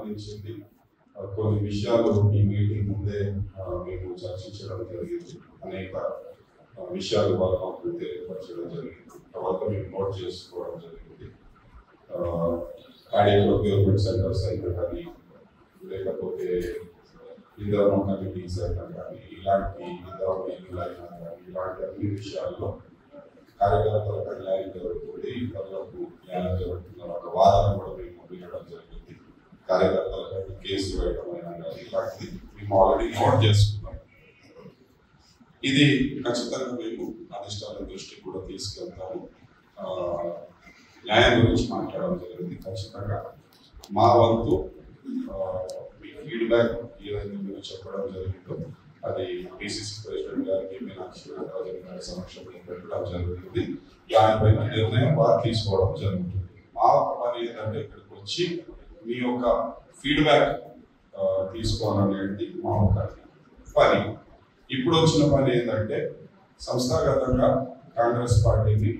సంబంధించింది కొన్ని విషయాలు ఈ మీటింగ్ ముందే మేము చర్చించడం జరిగింది. అనేక విషయాలు వాళ్ళు మాకు తెలియపరచడం జరిగింది. తర్వాత మేము నోట్ చేసుకోవడం జరిగింది. కార్డియాక్ ప్రొక్యూర్మెంట్ సెంటర్స్ అయినా కానీ, లేకపోతే ఇంధన కమిటీస్ అయినా కానీ, ఇలాంటి అయినా కానీ, ఇలాంటి అన్ని విషయాల్లో కార్యకర్తలకు న్యాయం జరుగుతుంది, ఇతరులకు న్యాయం జరుగుతున్న ఒక వాదన కూడా మేము వినడం జరిగింది. కార్యకర్తలకు కేసు వేయడమైనా కానీ ఇలాంటిది మేము ఆల్రెడీ నోట్ చేసుకున్నాం. ఇది ఖచ్చితంగా మేము అధిష్టానం దృష్టికి కూడా తీసుకెళ్తాము. న్యాయం గురించి మాట్లాడడం జరిగింది. ఖచ్చితంగా మా వంతు మీ ఫీడ్బ్యాక్ ఏదైతే మీరు చెప్పడం జరిగిందో అది పిసిసి ప్రెసిడెంట్ గారికి మీనాక్షి నటరాజన్ గారి సమక్షంలో పెట్టడం జరుగుతుంది. దానిపైన నిర్ణయం వారు తీసుకోవడం జరుగుతుంది. మా పని ఏంటంటే ఇక్కడికి వచ్చి మీ యొక్క ఫీడ్బ్యాక్ తీసుకోవాలనేది మా ఒక పని. ఇప్పుడు వచ్చిన పని ఏంటంటే సంస్థాగతంగా కాంగ్రెస్ పార్టీని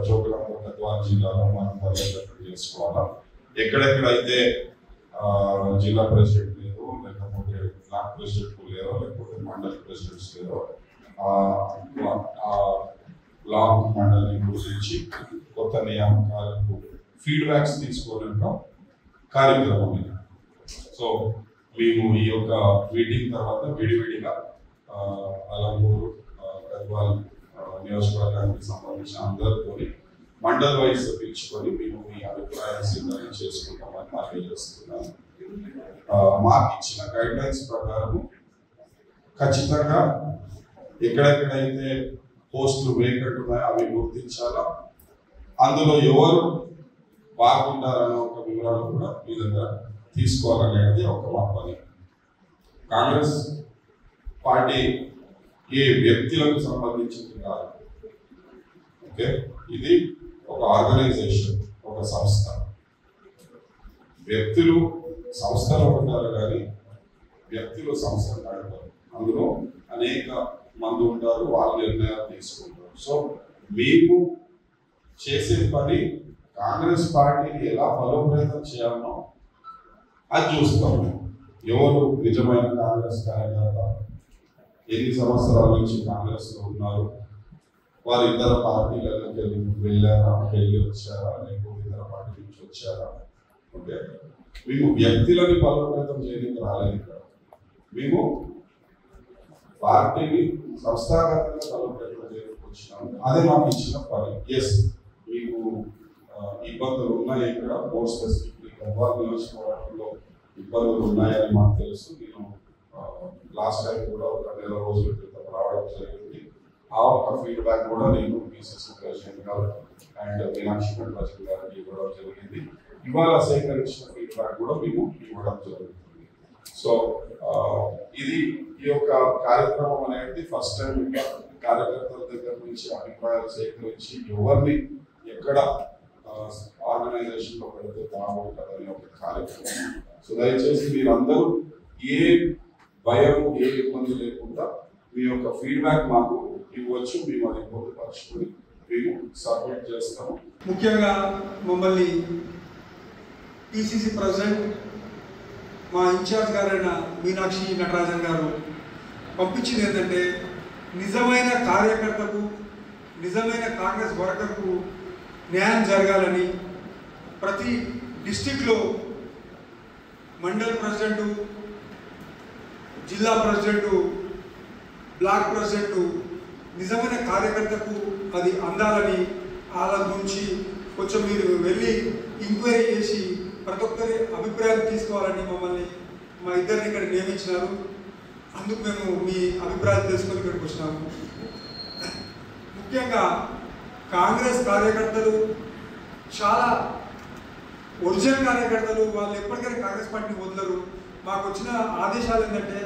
జోగులాంబ గద్వాల జిల్లాలో మనం బలోపేతం చేసుకోవాలా. ఎక్కడెక్కడైతే జిల్లా ప్రెసిడెంట్ లేదో, లేకపోతే బ్లాక్ ప్రెసిడెంట్ లేదో, లేకపోతే మండల ప్రెసిడెంట్స్ లేదో ఆ బ్లాక్ మండలిని గురించి కొత్త నియామకాలకు ఫీడ్బ్యాక్స్ తీసుకోవడం కార్యక్రమం ఇది. సో మేము ఈ యొక్క మీటింగ్ తర్వాత విడివిడిగా అలంపూర్ గద్వాల్ నియోజకవర్గానికి సంబంధించిన అందరితో మండల్ వైజ్ పిలుచుకొని మేము మీ అభిప్రాయం సిద్ధం చేసుకుంటామని తెలియజేస్తున్నాను. మాకు ఇచ్చిన గైడ్ లైన్స్ ప్రకారం ఖచ్చితంగా ఎక్కడెక్కడైతే పోస్టులు వేకెంట్ ఉన్నాయో అవి గుర్తించాలా. అందులో ఎవరు బాగుంటారన్న ఒక వివరాలు కూడా మీ దగ్గర తీసుకోవాలనేది ఒక మా పని. కాంగ్రెస్ పార్టీ ఏ వ్యక్తులకు సంబంధించింది కాదు. ఓకే, ఇది ఒక ఆర్గనైజేషన్, ఒక సంస్థ. వ్యక్తులు సంస్థలు ఉంటారు కానీ వ్యక్తులు సంస్థలు నడపరు. అందులో అనేక మంది ఉంటారు, వాళ్ళు నిర్ణయాలు తీసుకుంటారు. సో మేము చేసే పని కాంగ్రెస్ పార్టీని ఎలా బలోపేతం చేయాలనో అది చూస్తాం. ఎవరు నిజమైన కాంగ్రెస్ కార్యకర్త, ఎన్ని సంవత్సరాల నుంచి కాంగ్రెస్ లో ఉన్నారు, వారు ఇతర పార్టీలకు వెళ్ళారా, వెళ్ళి వచ్చారా, లేకపోతే ఇతర పార్టీ నుంచి వచ్చారా. ఓకే, మేము వ్యక్తులని బలోపేతం చేయడానికి రాలేదు ఇక్కడ. మేము పార్టీని సంస్థాగతంగా బలోపేతం చేయడానికి వచ్చినాము. అదే మాకు ఇచ్చిన పని. ఎస్, మీకు ఇబ్బందులు ఉన్నాయి ఇక్కడ, మోర్ స్పెసిఫిక్లీ గద్వాల్ నియోజకవర్గంలో ఇబ్బందులు ఉన్నాయని మాకు తెలుసు. నేను లాస్ట్ టైం కూడా ఒక 2 రోజుల క్రితం రావడం జరిగింది. ఆ ఒక ఫీడ్బ్యాక్ కూడా నేను పిసిసి ప్రెసిడెంట్ గారు అండ్ మీనాక్షి నటరాజన్ గారికి ఇవ్వడం జరిగింది. ఇవాళ సేకరించిన ఫీడ్బ్యాక్ కూడా మేము ఇవ్వడం జరుగుతుంది. సో ఇది ఈ యొక్క కార్యక్రమం అనేది ఫస్ట్ టైం ఇంకా కార్యకర్తల దగ్గర నుంచి అభిప్రాయాలు సేకరించి ఎవరిని ఎక్కడ ఆర్గనైజేషన్ లో పెడితే బాగుంటుందని ఒక కార్యక్రమం. సో దయచేసి మీరందరూ ఏ భయం, ఏ ఇబ్బంది లేకుండా మీ యొక్క ఫీడ్బ్యాక్ మాకు ఇవ్వచ్చు. మేము అది పొందుపరుచుకొని మేము సబ్మిట్ చేస్తాము. ముఖ్యంగా మమ్మల్ని పిసిసి ప్రెసిడెంట్ మా ఇన్ఛార్జ్ గారైన మీనాక్షి నటరాజన్ గారు పంపించింది ఏంటంటే, నిజమైన కార్యకర్తకు, నిజమైన కాంగ్రెస్ వర్కర్కు న్యాయం జరగాలని ప్రతి డిస్టిక్లో మండల్ ప్రెసిడెంటు, జిల్లా ప్రెసిడెంటు, బ్లాక్ ప్రెసిడెంటు నిజమైన కార్యకర్తకు అది అందాలని వాళ్ళ గురించి కొంచెం మీరు వెళ్ళి ఎంక్వైరీ చేసి ప్రతి ఒక్కరి అభిప్రాయం తీసుకోవాలని మమ్మల్ని మా ఇద్దరిని ఇక్కడ నియమించినారు. అందుకు మేము మీ అభిప్రాయాలు తెలుసుకొని ఇక్కడికి వచ్చినాము. ముఖ్యంగా కాంగ్రెస్ కార్యకర్తలు చాలా ఒరిజినల్ కార్యకర్తలు, వాళ్ళు ఎప్పటికైనా కాంగ్రెస్ పార్టీని వదలరు. మాకు వచ్చిన ఆదేశాలు ఏంటంటే,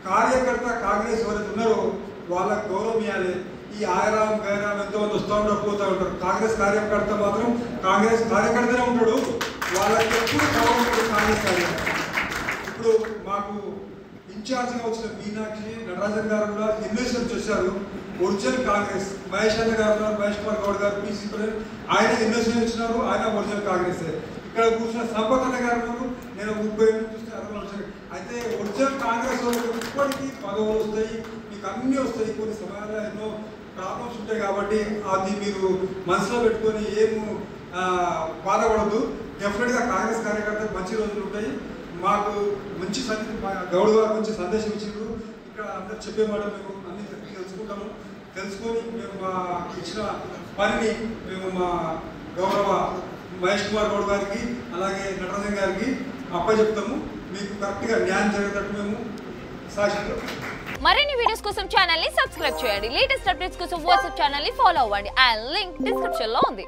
కార్యకర్త కాంగ్రెస్ ఎవరైతే ఉన్నారో వాళ్ళకు గౌరవం ఇవ్వాలి. ఈ ఆరాం గైరాం ఎంతోమంది వస్తూ ఉంటారు, పోతూ ఉంటారు. కాంగ్రెస్ కార్యకర్త మాత్రం కాంగ్రెస్ కార్యకర్తనే ఉంటాడు. వాళ్ళకి ఎప్పుడు గౌరవం ఉంటుంది కాంగ్రెస్ కార్యకర్త. ఇప్పుడు మాకు ఇన్ఛార్జ్గా వచ్చిన మీనాక్షి నటరాజన్ గారు కూడా ఇన్వెస్ట్మెంట్ చేశారు. ఒరిజినల్ కాంగ్రెస్ మహేష్ అన్న గారు ఉన్నారు, మహేష్ కుమార్ గౌడ్ గారు పిసిసి ప్రెసిడెంట్, ఆయన ఇన్వెస్ట్మెంట్ ఇచ్చినారు. ఆయన ఒరిజినల్ కాంగ్రెస్. ఇక్కడ కూర్చున్న సంపత్ అన్న గారు ఉన్నారు, నేను నేను 30 ఏళ్ళు చూస్తే 60 వచ్చాయి. అయితే ఒరిజినల్ కాంగ్రెస్ వాళ్ళకి ఇప్పటికీ పదవులు వస్తాయి, మీకు అన్నీ వస్తాయి. కొన్ని సమయాల్లో ఎన్నో ప్రాబ్లమ్స్ ఉంటాయి కాబట్టి అది మీరు మనసులో పెట్టుకొని ఏం బాధపడద్దు. డెఫినెట్గా కాంగ్రెస్ కార్యకర్తలు మంచి రోజులు ఉంటాయి. మాకు మంచి గౌడ్ గారు మంచి సందేశం ఇచ్చారు. ఇక్కడ అందరు చెప్పే మాట మేము అన్ని తెలుసుకుంటాము. తెలుసుకొని మేము మా ఇచ్చిన పనిని మేము మా గౌరవ మహేష్ కుమార్ గౌడ్ గారికి అలాగే నటరాజన్ గారికి అప్పచెప్తాము. మీకు కరెక్ట్గా న్యాయం జరిగేటట్టు మేము సాక్షి. మరిన్ని వీడియోస్ కోసం ఛానల్ ని సబ్స్క్రైబ్ చేయండి. లేటెస్ట్ అప్డేట్స్ కోసం వాట్సాప్ ఛానల్ ని ఫాలో అవ్వండి. ఆ లింక్ డిస్క్రిప్షన్ లో ఉంది.